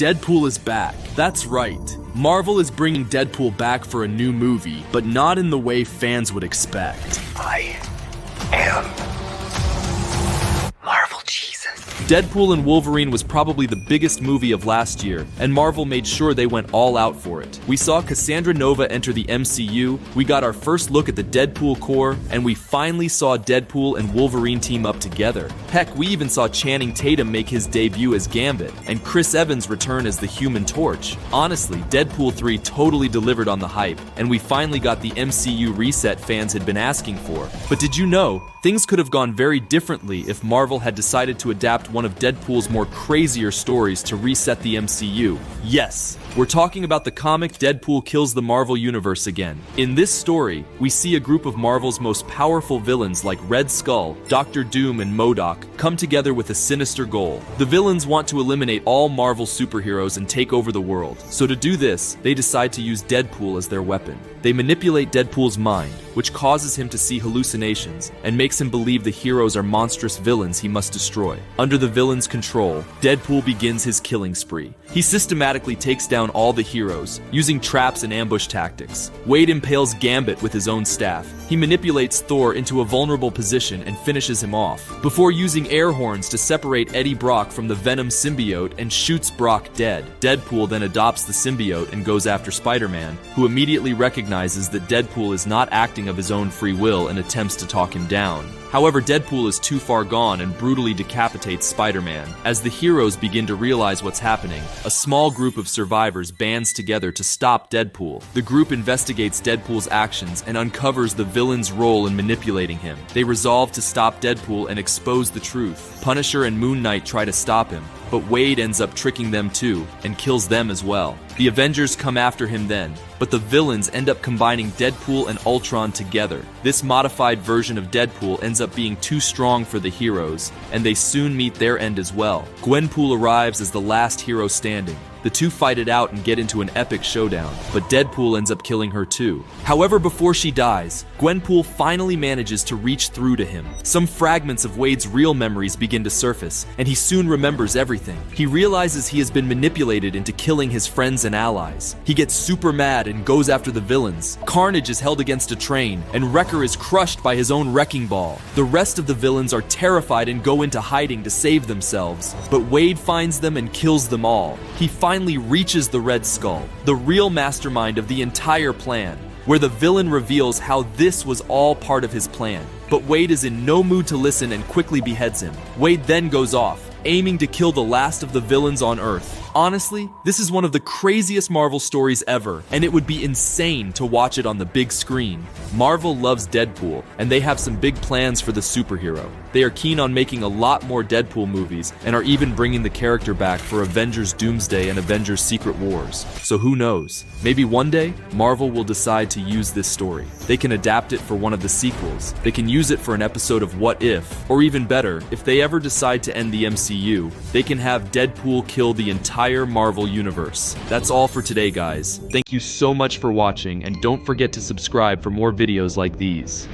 Deadpool is back. That's right. Marvel is bringing Deadpool back for a new movie, but not in the way fans would expect. I am Marvel Jesus. Deadpool and Wolverine was probably the biggest movie of last year, and Marvel made sure they went all out for it. We saw Cassandra Nova enter the MCU, we got our first look at the Deadpool core, and we finally saw Deadpool and Wolverine team up together. Heck, we even saw Channing Tatum make his debut as Gambit, and Chris Evans return as the Human Torch. Honestly, Deadpool 3 totally delivered on the hype, and we finally got the MCU reset fans had been asking for. But did you know, things could have gone very differently if Marvel had decided to adapt one of Deadpool's more crazier stories to reset the MCU. Yes, we're talking about the comic Deadpool Kills the Marvel Universe again. In this story, we see a group of Marvel's most powerful villains like Red Skull, Doctor Doom, and MODOK come together with a sinister goal. The villains want to eliminate all Marvel superheroes and take over the world. So to do this, they decide to use Deadpool as their weapon. They manipulate Deadpool's mind, which causes him to see hallucinations and makes him believe the heroes are monstrous villains he must destroy. Under the villain's control, Deadpool begins his killing spree. He systematically takes down all the heroes, using traps and ambush tactics. Wade impales Gambit with his own staff. He manipulates Thor into a vulnerable position and finishes him off, before using air horns to separate Eddie Brock from the Venom symbiote and shoots Brock dead. Deadpool then adopts the symbiote and goes after Spider-Man, who immediately recognizes that Deadpool is not acting of his own free will and attempts to talk him down. However, Deadpool is too far gone and brutally decapitates Spider-Man. As the heroes begin to realize what's happening, a small group of survivors bands together to stop Deadpool. The group investigates Deadpool's actions and uncovers the villain's role in manipulating him. They resolve to stop Deadpool and expose the truth. Punisher and Moon Knight try to stop him, but Wade ends up tricking them too, and kills them as well. The Avengers come after him then, but the villains end up combining Deadpool and Ultron together. This modified version of Deadpool ends up being too strong for the heroes, and they soon meet their end as well. Gwenpool arrives as the last hero standing. The two fight it out and get into an epic showdown, but Deadpool ends up killing her too. However, before she dies, Gwenpool finally manages to reach through to him. Some fragments of Wade's real memories begin to surface, and he soon remembers everything. He realizes he has been manipulated into killing his friends and allies. He gets super mad and goes after the villains. Carnage is held against a train, and Wrecker is crushed by his own wrecking ball. The rest of the villains are terrified and go into hiding to save themselves, but Wade finds them and kills them all. He finally reaches the Red Skull, the real mastermind of the entire plan, where the villain reveals how this was all part of his plan. But Wade is in no mood to listen and quickly beheads him. Wade then goes off, aiming to kill the last of the villains on Earth. Honestly, this is one of the craziest Marvel stories ever, and it would be insane to watch it on the big screen. Marvel loves Deadpool, and they have some big plans for the superhero. They are keen on making a lot more Deadpool movies, and are even bringing the character back for Avengers Doomsday and Avengers Secret Wars. So who knows? Maybe one day, Marvel will decide to use this story. They can adapt it for one of the sequels. They can use it for an episode of What If, or even better, if they ever decide to end the MCU, they can have Deadpool kill the entire Marvel universe. That's all for today, guys. Thank you so much for watching, and don't forget to subscribe for more videos like these.